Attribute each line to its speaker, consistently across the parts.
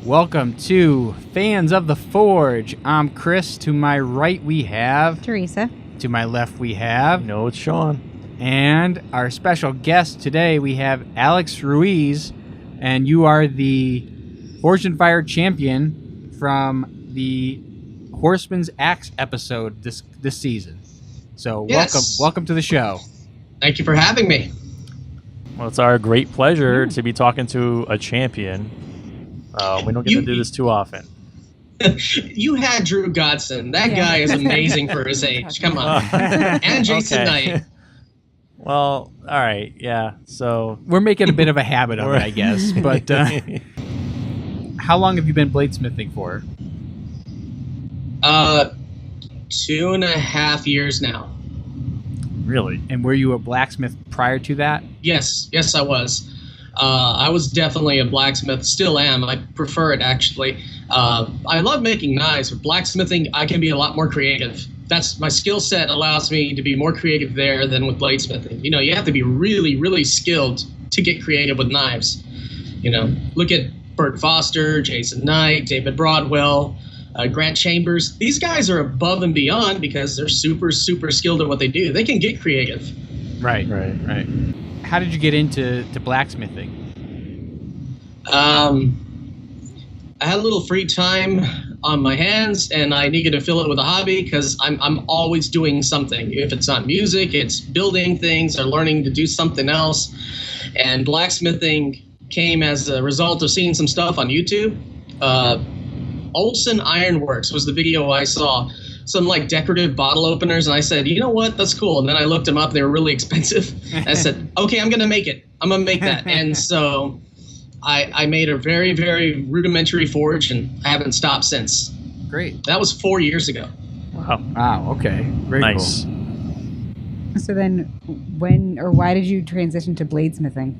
Speaker 1: Welcome to Fans of the Forge. I'm Chris. To my right we have
Speaker 2: Teresa.
Speaker 1: To my left we have
Speaker 3: No, it's Sean.
Speaker 1: And our special guest today we have Alex Ruiz, and you are the Forged and Fire champion from the Horseman's Axe episode this season. So
Speaker 4: Yes.
Speaker 1: welcome to the show.
Speaker 4: Thank you for having me.
Speaker 3: Well, it's our great pleasure to be talking to a champion. We don't get to do this too often.
Speaker 4: You had Drew Godson. That guy is amazing for his age. Come on. And Jason Knight.
Speaker 3: Well, all right, yeah. So
Speaker 1: We're making a bit of a habit of it, I guess. But how long have you been bladesmithing for?
Speaker 4: 2.5 years now.
Speaker 3: Really?
Speaker 1: And were you a blacksmith prior to that?
Speaker 4: Yes, I was. I was definitely a blacksmith. Still am. I prefer it, actually. I love making knives, but blacksmithing, I can be a lot more creative. That's my skill set allows me to be more creative there than with bladesmithing. You know, you have to be really, really skilled to get creative with knives. You know, look at Bert Foster, Jason Knight, David Broadwell, Grant Chambers. These guys are above and beyond because they're super, super skilled at what they do. They can get creative.
Speaker 1: Right. How did you get into blacksmithing?
Speaker 4: I had a little free time on my hands, and I needed to fill it with a hobby because I'm always doing something. If it's not music, it's building things or learning to do something else. And blacksmithing came as a result of seeing some stuff on YouTube. Olson Ironworks was the video I saw. Some like decorative bottle openers, and I said, you know what, that's cool. And then I looked them up; they were really expensive. And I said, okay, I'm gonna make it. I'm gonna make that. And so I made a very, very rudimentary forge, and I haven't stopped since.
Speaker 1: Great.
Speaker 4: That was 4 years ago.
Speaker 1: Wow. Okay. Very
Speaker 3: Nice.
Speaker 1: cool.
Speaker 2: So then when or why did you transition to bladesmithing?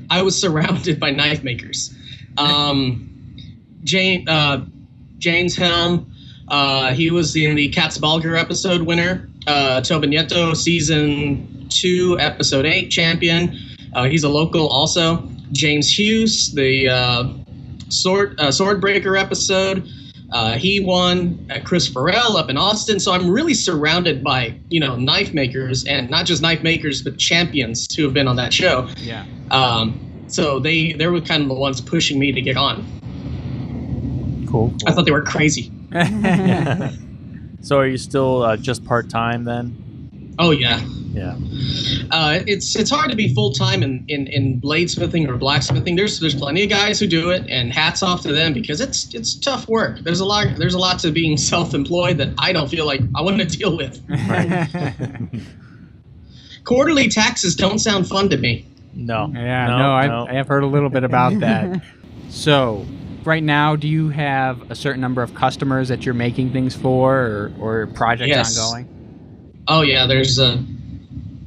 Speaker 4: I was surrounded by knife makers. James Helm. He was in the Katzbalger episode winner. Tobin Nieto, season 2, episode 8 champion. He's a local also. James Hughes, the Swordbreaker episode. He won at Chris Farrell up in Austin. So I'm really surrounded by, knife makers, and not just knife makers, but champions who have been on that show.
Speaker 1: Yeah.
Speaker 4: So they were kind of the ones pushing me to get on.
Speaker 3: Cool.
Speaker 4: I thought they were crazy.
Speaker 3: So are you still just part-time then?
Speaker 4: Oh yeah.
Speaker 3: Yeah.
Speaker 4: It's hard to be full time in bladesmithing or blacksmithing. There's plenty of guys who do it, and hats off to them because it's tough work. There's a lot to being self-employed that I don't feel like I want to deal with.
Speaker 3: Right.
Speaker 4: Quarterly taxes don't sound fun to me.
Speaker 3: No.
Speaker 1: I have heard a little bit about that. So, right now, do you have a certain number of customers that you're making things for, or projects
Speaker 4: Yes.
Speaker 1: ongoing?
Speaker 4: Oh yeah, there's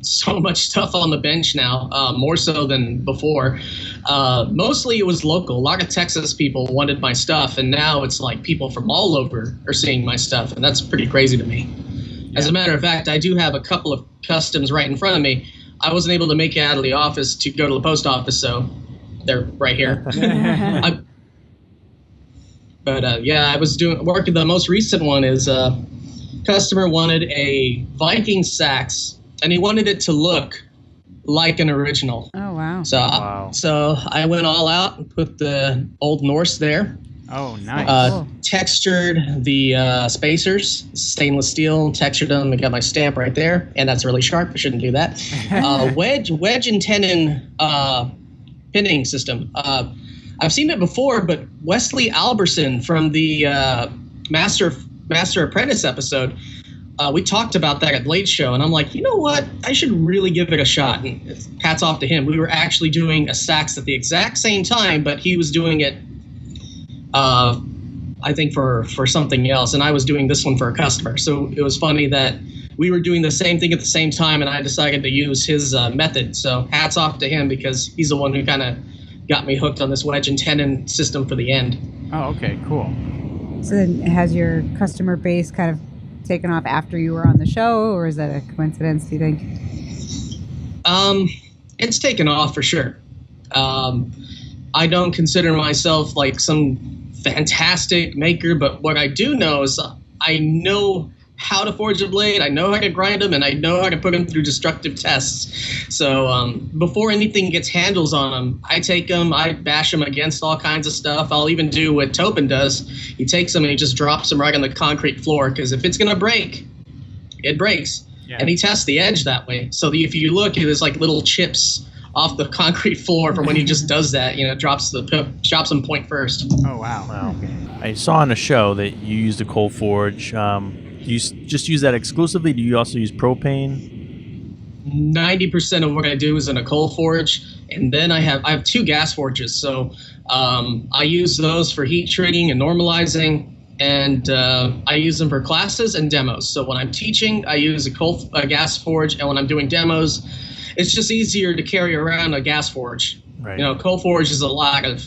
Speaker 4: so much stuff on the bench now, more so than before. Mostly it was local. A lot of Texas people wanted my stuff, and now it's like people from all over are seeing my stuff, and that's pretty crazy to me. As a matter of fact, I do have a couple of customs right in front of me. I wasn't able to make it out of the office to go to the post office, so they're right here. I was working. The most recent one is customer wanted a Viking sax, and he wanted it to look like an original.
Speaker 2: Oh, wow.
Speaker 4: So I went all out and put the Old Norse there.
Speaker 1: Oh, nice.
Speaker 2: Cool.
Speaker 4: Textured the spacers, stainless steel, textured them, and got my stamp right there. And that's really sharp. I shouldn't do that. Wedge and tenon pinning system. I've seen it before, but Wesley Alberson from the Master Apprentice episode, we talked about that at Blade Show, and I'm like, you know what? I should really give it a shot. And hats off to him. We were actually doing a sax at the exact same time, but he was doing it, I think, for something else, and I was doing this one for a customer. So it was funny that we were doing the same thing at the same time, and I decided to use his method. So hats off to him because he's the one who kind of got me hooked on this wedge and tenon system for the end.
Speaker 1: Oh, okay, cool.
Speaker 2: So then has your customer base kind of taken off after you were on the show, or is that a coincidence, do you think?
Speaker 4: It's taken off for sure. I don't consider myself like some fantastic maker, but what I do know is I know how to forge a blade, I know how to grind them, and I know how to put them through destructive tests. So before anything gets handles on them, I take them, I bash them against all kinds of stuff. I'll even do what Chopin does. He takes them and he just drops them right on the concrete floor, because if it's going to break, it breaks. Yeah. And he tests the edge that way. So if you look, there's like little chips off the concrete floor from when he just does that, drops them point first.
Speaker 1: Oh, wow.
Speaker 3: Okay. I saw on a show that you used a coal forge. Do you just use that exclusively? Do you also use propane?
Speaker 4: 90% of what I do is in a coal forge, and then I have 2 gas forges. So I use those for heat treating and normalizing, and I use them for classes and demos. So when I'm teaching, I use a gas forge, and when I'm doing demos, it's just easier to carry around a gas forge.
Speaker 3: Right.
Speaker 4: Coal forge is a lot of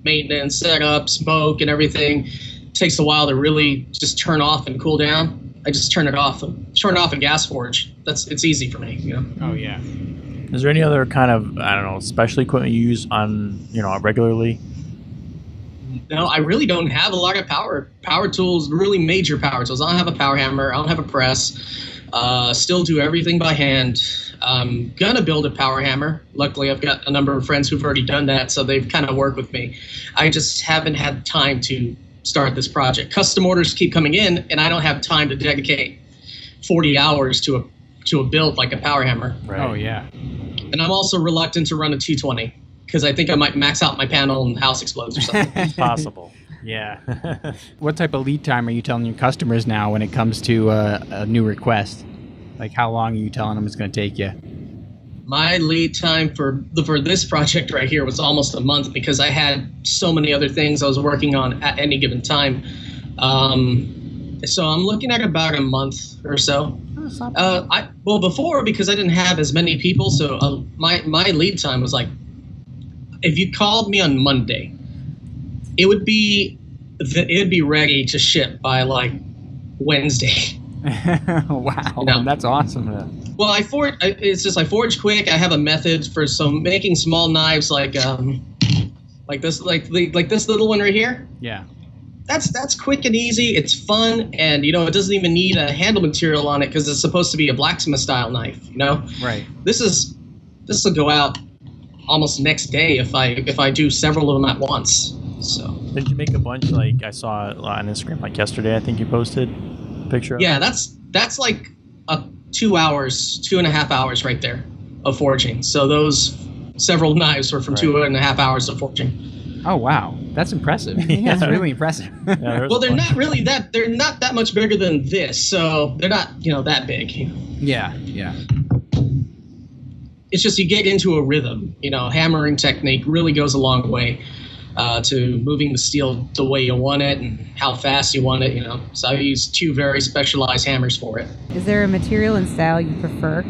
Speaker 4: maintenance, setup, smoke, and everything. It takes a while to really just turn off and cool down. I just turn off a gas forge. It's easy for me.
Speaker 1: Oh yeah.
Speaker 3: Is there any other kind of special equipment you use on regularly?
Speaker 4: No, I really don't have a lot of power tools, really major power tools. I don't have a power hammer. I don't have a press. Still do everything by hand. I'm gonna build a power hammer. Luckily, I've got a number of friends who've already done that, so they've kind of worked with me. I just haven't had time to start this project. Custom orders keep coming in, and I don't have time to dedicate 40 hours to a build like a power hammer.
Speaker 3: Right.
Speaker 1: Oh yeah.
Speaker 4: And I'm also reluctant to run a 220 because I think I might max out my panel and the house explodes or something.
Speaker 3: It's possible. Yeah.
Speaker 1: What type of lead time are you telling your customers now when it comes to a new request? Like, how long are you telling them it's going to take you?
Speaker 4: My lead time for this project right here was almost a month because I had so many other things I was working on at any given time. So I'm looking at about a month or so. Before, because I didn't have as many people, so my lead time was like, if you called me on Monday, it would be ready to ship by like Wednesday.
Speaker 1: Wow, that's awesome.
Speaker 4: Well, I forge quick. I have a method for making small knives like this little one right here.
Speaker 1: Yeah.
Speaker 4: That's quick and easy. It's fun, and it doesn't even need a handle material on it because it's supposed to be a blacksmith style knife.
Speaker 1: Right. This
Speaker 4: will go out almost next day if I do several of them at once. So.
Speaker 3: Did you make a bunch like I saw on Instagram like yesterday? I think you posted a picture of
Speaker 4: Yeah, that's like 2.5 hours right there of forging. So those several knives were from 2.5 hours of forging.
Speaker 1: Oh wow, that's impressive. That's really impressive.
Speaker 4: Well, they're not that much bigger than this, so they're not that big.
Speaker 1: Yeah.
Speaker 4: It's just you get into a rhythm. Hammering technique really goes a long way to moving the steel the way you want it and how fast you want it. So I use 2 very specialized hammers for it.
Speaker 2: Is there a material and style you prefer?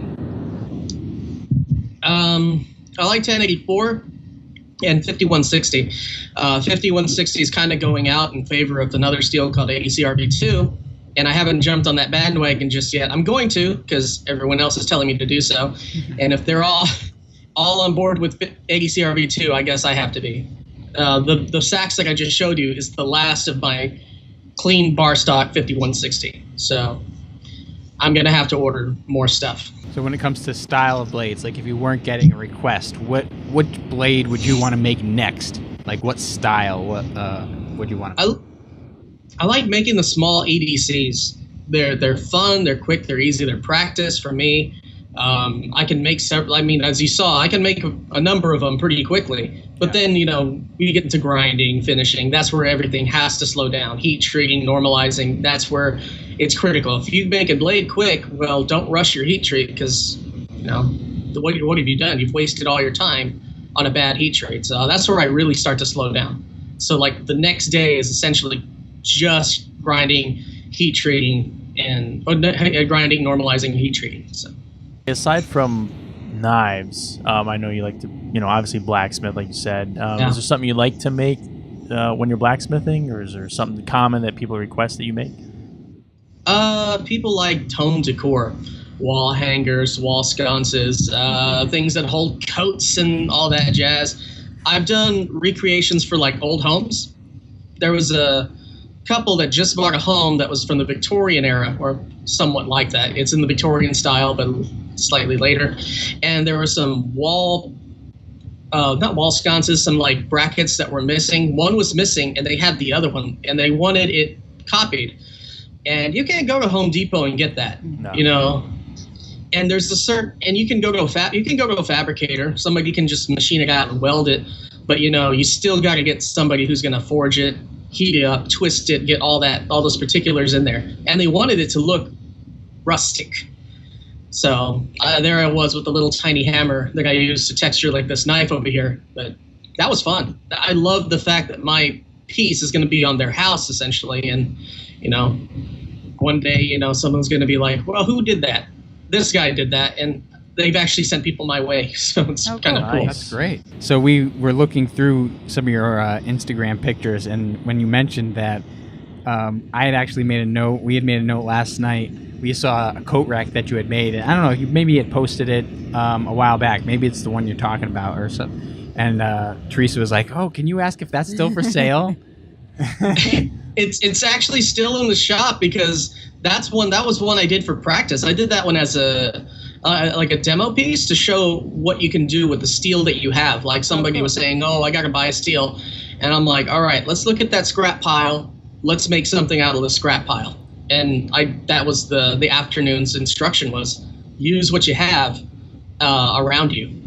Speaker 4: I like 1084 and 5160. 5160 is kind of going out in favor of another steel called ADCRB2, and I haven't jumped on that bandwagon just yet. I'm going to because everyone else is telling me to do so, and if they're all on board with ADCRB2, I guess I have to be. The sax that I just showed you is the last of my clean bar stock 5160, so I'm going to have to order more stuff.
Speaker 1: So when it comes to style of blades, like if you weren't getting a request, what blade would you want to make next? Like what style? What would you want to?
Speaker 4: I like making the small EDCs. They're fun. They're quick. They're easy. They're practice for me. I can make several. I mean, as you saw, I can make a number of them pretty quickly. But then we get into grinding, finishing. That's where everything has to slow down. Heat treating, normalizing. That's where it's critical. If you make a blade quick, well, don't rush your heat treat because what have you done? You've wasted all your time on a bad heat treat. So that's where I really start to slow down. So like the next day is essentially just grinding, heat treating, and grinding, normalizing, and heat treating. So
Speaker 3: aside from knives, I know you like to, obviously blacksmith, like you said. Is there something you like to make when you're blacksmithing, or is there something common that people request that you make?
Speaker 4: People like tone decor, wall hangers, wall sconces, things that hold coats and all that jazz. I've done recreations for like old homes. There was a couple that just bought a home that was from the Victorian era, or somewhat like that. It's in the Victorian style, but slightly later. And there were some not wall sconces, some like brackets that were missing. One was missing, and they had the other one, and they wanted it copied. And you can't go to Home Depot and get that, you know. And there's a certain, and you can go to a fabricator. Somebody can just machine it out and weld it, but you know, you still got to get somebody who's going to forge it, heat it up, twist it, get all those particulars in there. And they wanted it to look rustic. So there I was with the little tiny hammer that I used to texture like this knife over here. But that was fun. I love the fact that my piece is going to be on their house essentially, and you know, one day, you know, someone's going to be like, well, who did that? This guy did that, and they've actually sent people my way, so it's kind of cool.
Speaker 1: That's great. So we were looking through some of your Instagram pictures, and when you mentioned that, I had actually made a note. We had made a note last night. We saw a coat rack that you had made, and I don't know, you maybe had posted it a while back. Maybe it's the one you're talking about or something. And Teresa was like, "Oh, can you ask if that's still for sale?"
Speaker 4: It's actually still in the shop because that was one I did for practice. I did that one as a like a demo piece to show what you can do with the steel that you have. Like somebody was saying, "Oh, I got to buy a steel," and I'm like, "All right, let's look at that scrap pile. Let's make something out of the scrap pile." And that was the afternoon's instruction was use what you have around you.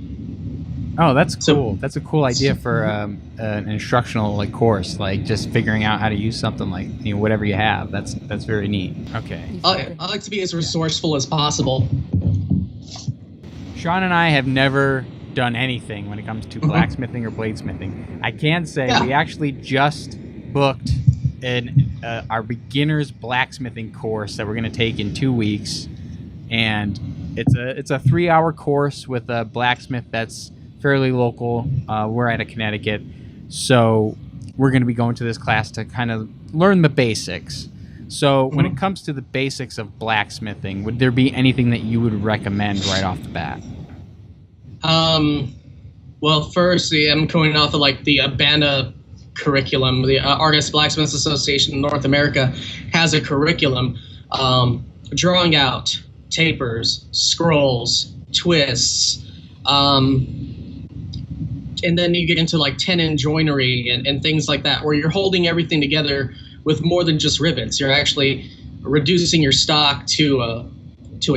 Speaker 1: Oh, that's cool. That's a cool idea for an instructional like course, like just figuring out how to use something like, you know, whatever you have. That's very neat. Okay.
Speaker 4: I like to be as resourceful as possible.
Speaker 1: Sean and I have never done anything when it comes to blacksmithing or bladesmithing. I can say we actually just booked our beginner's blacksmithing course that we're going to take in 2 weeks, and it's a 3-hour course with a blacksmith that's fairly local. We're out of Connecticut, so we're going to be going to this class to kind of learn the basics. So when it comes to the basics of blacksmithing, would there be anything that you would recommend right off the bat?
Speaker 4: Well, first, I'm going off of like the BANA curriculum. The Artist Blacksmiths Association in North America has a curriculum drawing out tapers, scrolls, twists, and then you get into like tenon joinery and things like that, where you're holding everything together with more than just rivets. You're actually reducing your stock to a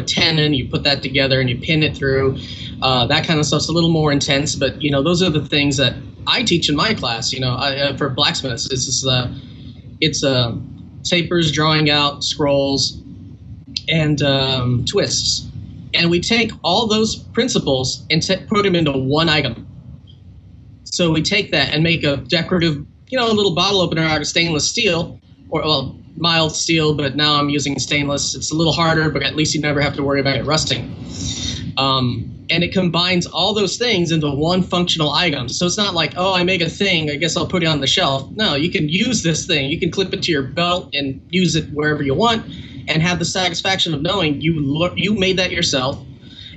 Speaker 4: tenon. You put that together and you pin it through. That kind of stuff's a little more intense, but you know, those are the things that I teach in my class. You know, for blacksmiths, it's tapers, drawing out, scrolls, and twists, and we take all those principles and put them into one item. So we take that and make a decorative, you know, a little bottle opener out of stainless steel, or well, mild steel, but now I'm using stainless. It's a little harder, but at least you never have to worry about it rusting. And it combines all those things into one functional item. So it's not like, oh, I make a thing, I guess I'll put it on the shelf. No, you can use this thing. You can clip it to your belt and use it wherever you want and have the satisfaction of knowing you made that yourself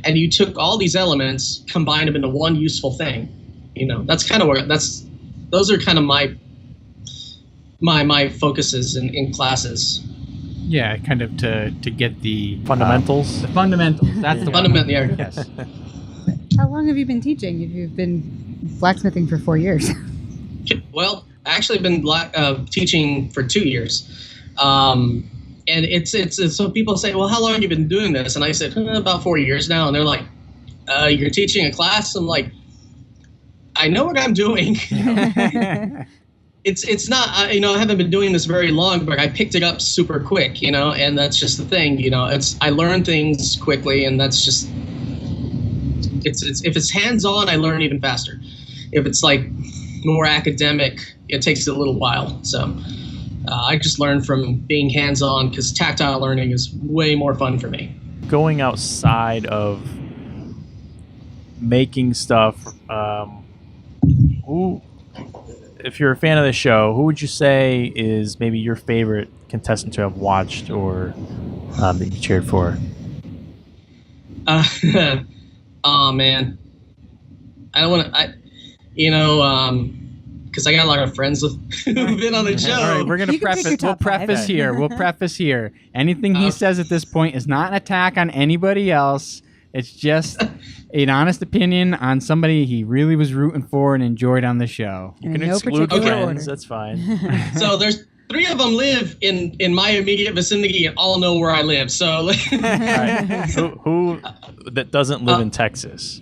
Speaker 4: and you took all these elements, combined them into one useful thing. You know, that's kind of where those are kind of my focuses in classes.
Speaker 1: Yeah, kind of to get the
Speaker 3: fundamentals.
Speaker 1: The fundamentals. That's the
Speaker 4: fundamental. Yeah.
Speaker 1: Yes.
Speaker 2: How long have you been teaching? You've been blacksmithing for 4 years.
Speaker 4: Well, actually, I've been teaching for 2 years, and it's so people say, well, how long have you been doing this? And I said, about 4 years now. And they're like, you're teaching a class? I'm like, I know what I'm doing. It's not, you know, I haven't been doing this very long, but I picked it up super quick, you know, and that's just the thing, you know, I learn things quickly, and that's just, if it's hands-on, I learn even faster. If it's like more academic, it takes a little while. So I just learn from being hands-on, because tactile learning is way more fun for me.
Speaker 3: Going outside of making stuff, if you're a fan of the show, who would you say is maybe your favorite contestant to have watched or that you cheered for?
Speaker 4: Oh man, I don't want to. You know, because I got a lot of friends who've been on the show.
Speaker 1: All right, we're gonna
Speaker 2: You can pick your
Speaker 1: preface. We'll
Speaker 2: top five.
Speaker 1: preface here. We'll preface here. Anything he says at this point is not an attack on anybody else. It's just an honest opinion on somebody he really was rooting for and enjoyed on the show.
Speaker 3: You
Speaker 2: In
Speaker 3: can
Speaker 2: no
Speaker 3: exclude
Speaker 2: particular
Speaker 3: friends.
Speaker 2: order.
Speaker 3: That's fine.
Speaker 4: So there's 3 of them live in my immediate vicinity and all know where I live. So,
Speaker 3: All right. Who that doesn't live in Texas?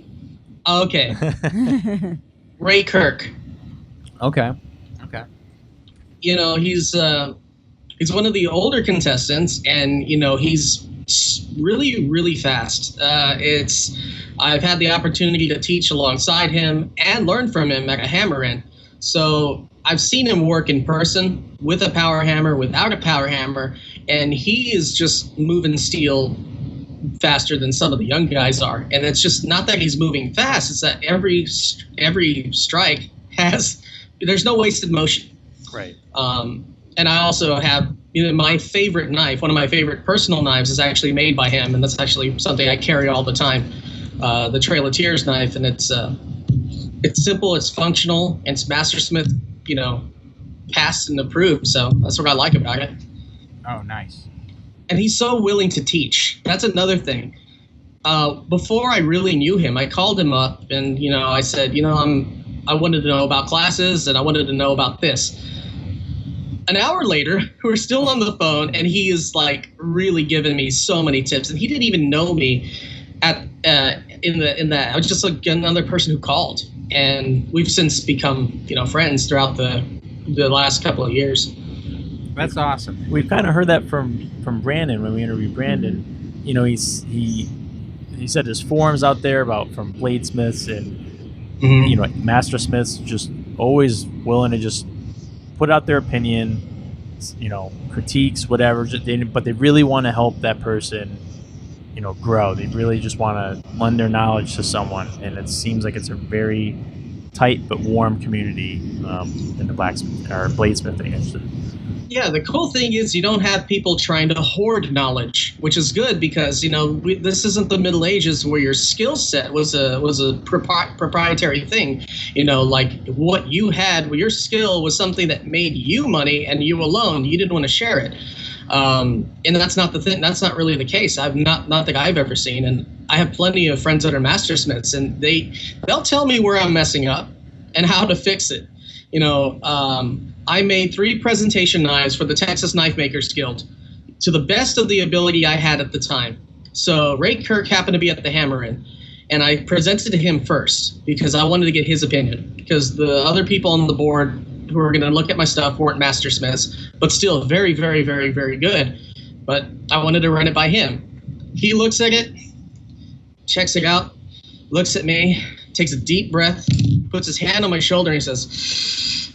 Speaker 4: okay, Ray Kirk.
Speaker 1: Okay.
Speaker 4: You know, he's one of the older contestants, and you know he's really, really fast. I've had the opportunity to teach alongside him and learn from him at a hammer in. So I've seen him work in person with a power hammer, without a power hammer, and he is just moving steel faster than some of the young guys are. And it's just not that he's moving fast; it's that every strike there's no wasted motion.
Speaker 3: Right.
Speaker 4: And I also have, you know, my favorite knife. One of my favorite personal knives is actually made by him, and that's actually something I carry all the time. The Trail of Tears knife, and it's simple, it's functional, and it's Mastersmith, you know, passed and approved. So that's what I like about it.
Speaker 1: Oh, nice.
Speaker 4: And he's so willing to teach. That's another thing. Before I really knew him, I called him up, and you know, I said, you know, I wanted to know about classes, and I wanted to know about this. An hour later, we're still on the phone, and he is like really giving me so many tips, and he didn't even know me in that. I was just like another person who called, and we've since become, you know, friends throughout the last couple of years.
Speaker 1: That's awesome.
Speaker 3: We've kind of heard that from Brandon when we interviewed Brandon. You know, he said there's forums out there from bladesmiths and you know, mastersmiths, just always willing to just put out their opinion, you know, critiques, whatever. But they really want to help that person, you know, grow. They really just want to lend their knowledge to someone, and it seems like it's a very tight but warm community in the blacksmith or bladesmithing.
Speaker 4: Yeah, the cool thing is you don't have people trying to hoard knowledge, which is good because, you know, this isn't the Middle Ages where your skill set was a proprietary thing. You know, like what you had, your skill was something that made you money and you alone. You didn't want to share it. And that's not the thing. That's not really the case. I've not that I've ever seen. And I have plenty of friends that are mastersmiths, and they'll tell me where I'm messing up and how to fix it. You know, I made 3 presentation knives for the Texas Knife Makers Guild to the best of the ability I had at the time. So Ray Kirk happened to be at the Hammer Inn, and I presented to him first because I wanted to get his opinion, because the other people on the board who were going to look at my stuff weren't mastersmiths, but still very, very, very, very good. But I wanted to run it by him. He looks at it, checks it out, looks at me, takes a deep breath, puts his hand on my shoulder, and he says,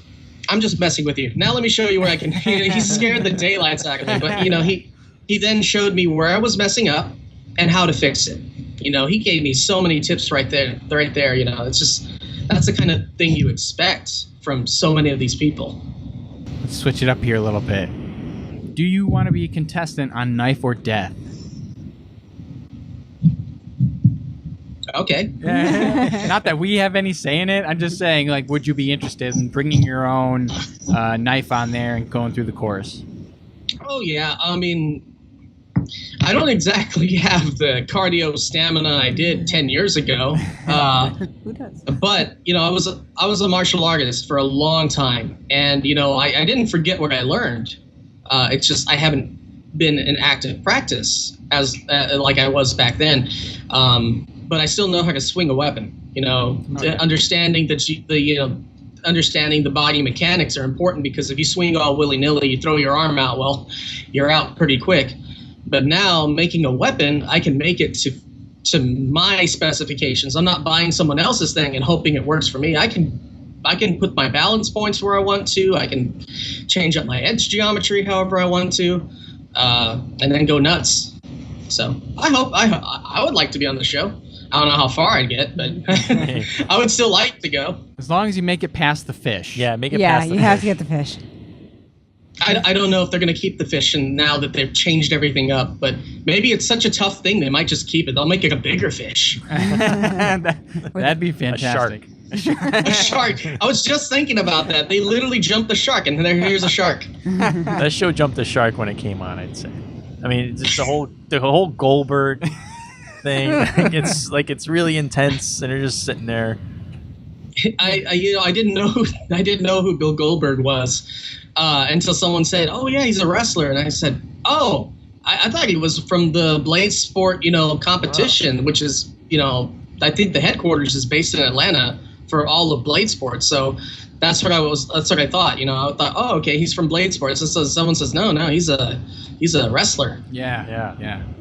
Speaker 4: "I'm just messing with you. Now let me show you where I can." He scared the daylights out of me, but you know, he then showed me where I was messing up and how to fix it. You know, he gave me so many tips right there. You know, it's just, that's the kind of thing you expect from so many of these people.
Speaker 1: Let's switch it up here a little bit. Do you want to be a contestant on Knife or Death?
Speaker 4: Okay.
Speaker 1: Not that we have any say in it. I'm just saying, like, would you be interested in bringing your own knife on there and going through the course?
Speaker 4: Oh, yeah. I mean, I don't exactly have the cardio stamina I did 10 years ago.
Speaker 2: Who does?
Speaker 4: But, you know, I was a martial artist for a long time. And, you know, I didn't forget what I learned. It's just I haven't been in active practice as like I was back then. But I still know how to swing a weapon. You know, understanding understanding the body mechanics are important, because if you swing all willy-nilly, you throw your arm out, well, you're out pretty quick. But now making a weapon, I can make it to my specifications. I'm not buying someone else's thing and hoping it works for me. I can put my balance points where I want to. I can change up my edge geometry however I want to, and then go nuts. So I would like to be on the show. I don't know how far I'd get, but I would still like to go.
Speaker 1: As long as you make it past the fish.
Speaker 3: Yeah, make it
Speaker 2: Yeah,
Speaker 3: past the
Speaker 2: you have to get the fish.
Speaker 4: I don't know if they're going to keep the fish, and now that they've changed everything up, but maybe it's such a tough thing they might just keep it. They'll make it a bigger fish.
Speaker 1: That'd be fantastic.
Speaker 4: A shark. I was just thinking about that. They literally jumped the shark, and here's a shark.
Speaker 3: That show jumped the shark when it came on, I'd say. I mean, just the whole Goldberg thing. It's really intense, and they're just sitting there.
Speaker 4: I didn't know who Bill Goldberg was until someone said, "Oh yeah, he's a wrestler," and I said, "Oh, I thought he was from the Blade Sport, competition, which is, I think the headquarters is based in Atlanta for all of Blade Sport." So that's what I thought. I thought, "Oh, okay, he's from Blade Sport." So someone says, "No, he's a wrestler."
Speaker 1: Yeah.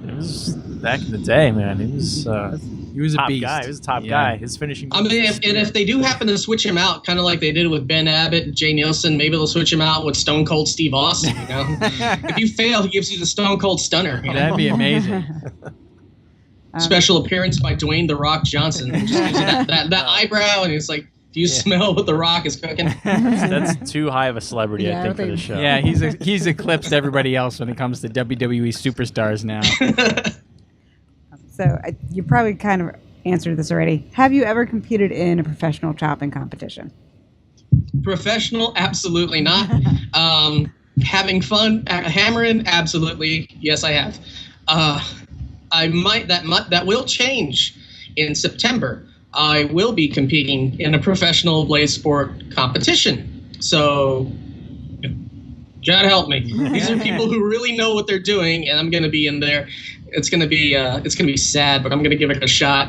Speaker 3: It was back in the day, man. He was a
Speaker 1: top
Speaker 3: beast.
Speaker 1: guy.
Speaker 3: He was a top guy. His finishing.
Speaker 4: I mean, if they do happen to switch him out, kind of like they did with Ben Abbott and Jay Nielsen, maybe they'll switch him out with Stone Cold Steve Austin. If you fail, he gives you the Stone Cold Stunner.
Speaker 1: That'd be amazing.
Speaker 4: Special appearance by Dwayne "The Rock" Johnson. Just using that eyebrow, and it's like, do you smell what The Rock is cooking?
Speaker 3: That's too high of a celebrity, I think, for the show.
Speaker 1: Yeah, he's eclipsed everybody else when it comes to WWE superstars now.
Speaker 2: So you probably kind of answered this already. Have you ever competed in a professional chopping competition?
Speaker 4: Professional? Absolutely not. Having fun hammering? Absolutely. Yes, I have. That will change in September. I will be competing in a professional blade sport competition. So, God help me. These are people who really know what they're doing, and I'm going to be in there. It's going to be sad, but I'm going to give it a shot.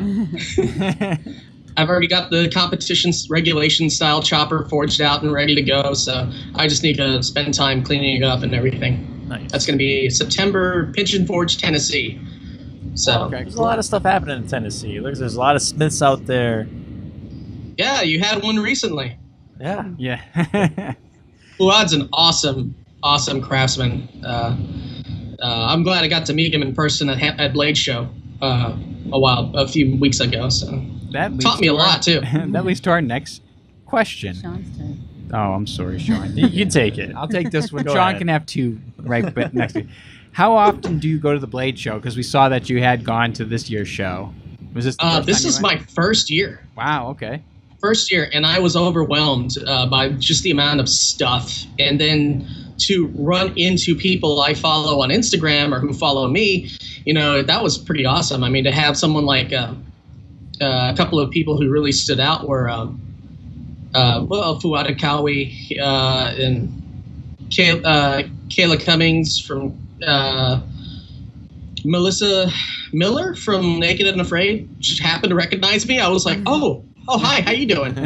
Speaker 4: I've already got the competition regulation style chopper forged out and ready to go, so I just need to spend time cleaning it up and everything.
Speaker 3: Nice.
Speaker 4: That's going to be September, Pigeon Forge, Tennessee. So
Speaker 3: okay. There's a lot of stuff happening in Tennessee. There's a lot of smiths out there.
Speaker 4: Yeah, you had one recently.
Speaker 3: Yeah.
Speaker 1: Yeah.
Speaker 4: Fuad's an awesome craftsman. I'm glad I got to meet him in person at Blade Show a few weeks ago. So
Speaker 1: that
Speaker 4: taught me a lot too.
Speaker 1: That leads to our next question.
Speaker 2: Sean's turn.
Speaker 1: Oh, I'm sorry, Sean.
Speaker 3: You can take it.
Speaker 1: I'll take this one.
Speaker 3: Go
Speaker 1: Sean
Speaker 3: ahead.
Speaker 1: can have two right next to you. How often do you go to the Blade Show? Because we saw that you had gone to this year's show. Was this the first
Speaker 4: This
Speaker 1: time
Speaker 4: is
Speaker 1: you
Speaker 4: my
Speaker 1: went?
Speaker 4: first year.
Speaker 1: Wow, okay.
Speaker 4: First year, and I was overwhelmed by just the amount of stuff. And then to run into people I follow on Instagram or who follow me, that was pretty awesome. I mean, to have someone like a couple of people who really stood out were Fuad Akawi and Kayla Cummings from Melissa Miller from Naked and Afraid just happened to recognize me. I was like, oh, hi, how you doing?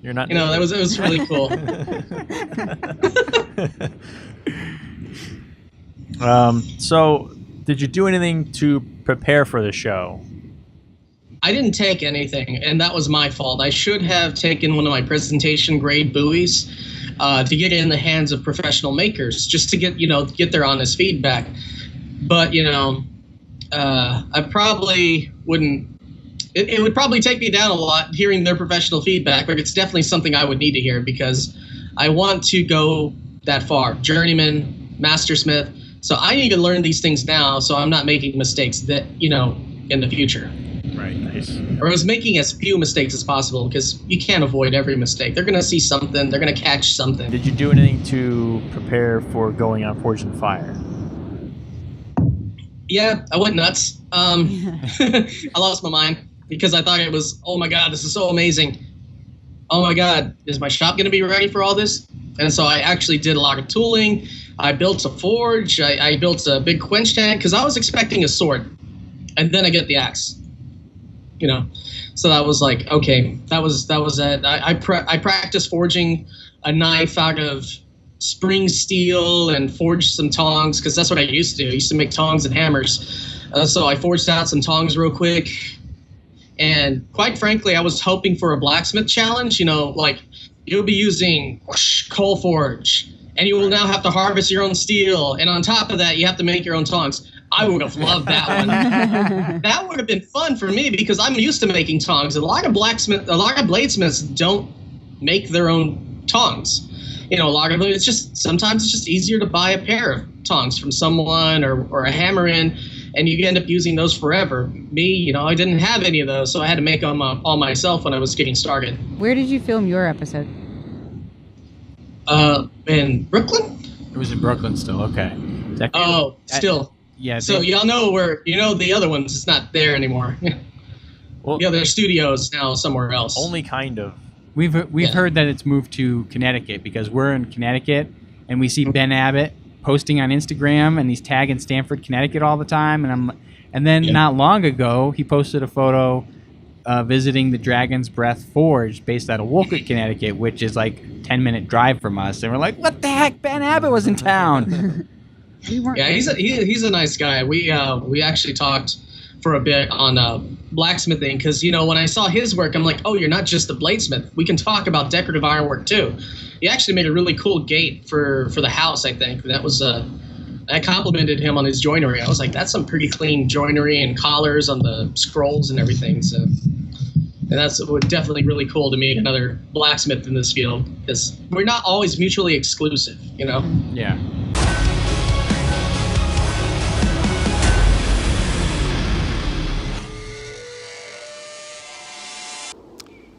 Speaker 3: You're not.
Speaker 4: It was really cool.
Speaker 3: So, did you do anything to prepare for the show?
Speaker 4: I didn't take anything, and that was my fault. I should have taken one of my presentation grade buoys to get it in the hands of professional makers, just to get their honest feedback. But I probably wouldn't. It would probably take me down a lot hearing their professional feedback, but it's definitely something I would need to hear because I want to go that far. Journeyman, mastersmith. So I need to learn these things now so I'm not making mistakes that, in the future.
Speaker 3: Right, nice.
Speaker 4: Or I was making as few mistakes as possible because you can't avoid every mistake. They're going to see something. They're going to catch something.
Speaker 3: Did you do anything to prepare for going on Forge and Fire?
Speaker 4: Yeah, I went nuts. I lost my mind because I thought it was, oh my God, this is so amazing. Oh my God, is my shop going to be ready for all this? And so I actually did a lot of tooling. I built a forge. I built a big quench tank because I was expecting a sword. And then I get the axe. So that was like, okay, that was it. I practiced forging a knife out of spring steel and forged some tongs because that's what I used to do. I used to make tongs and hammers. So I forged out some tongs real quick. And quite frankly, I was hoping for a blacksmith challenge. Like you'll be using coal forge and you will now have to harvest your own steel. And on top of that, you have to make your own tongs. I would have loved that one. That would have been fun for me because I'm used to making tongs. A lot of bladesmiths don't make their own tongs. A lot of them, sometimes it's just easier to buy a pair of tongs from someone or a hammer in. and you end up using those forever. Me, you know, I didn't have any of those, so I had to make them all myself when I was getting started.
Speaker 2: Where did you film your episode?
Speaker 4: In Brooklyn.
Speaker 1: It was in Brooklyn still. Okay.
Speaker 4: Still.
Speaker 1: Yeah.
Speaker 4: So y'all know where, you know, the other ones, it's not there anymore.
Speaker 3: Well,
Speaker 4: the other studios now somewhere else.
Speaker 3: only kind of.
Speaker 1: We've heard that it's moved to Connecticut because we're in Connecticut and we see Ben Abbott posting on Instagram and he's tagging Stamford, Connecticut all the time. And then not long ago he posted a photo visiting the Dragon's Breath Forge based out of Wolcott, Connecticut, which is like 10-minute drive from us. And we're like, what the heck? Ben Abbott was in town.
Speaker 4: Yeah, he's a nice guy. We actually talked for a bit on blacksmithing because, you know, when I saw his work, I'm like, oh, you're not just a bladesmith. We can talk about decorative ironwork too. He actually made a really cool gate for the house, I think. That was I complimented him on his joinery. I was like, that's some pretty clean joinery and collars on the scrolls and everything. So, and that's definitely really cool to meet another blacksmith in this field because we're not always mutually exclusive, you know?
Speaker 1: Yeah.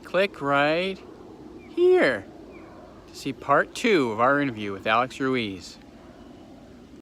Speaker 1: Click right here to see part 2 of our interview with Alex Ruiz.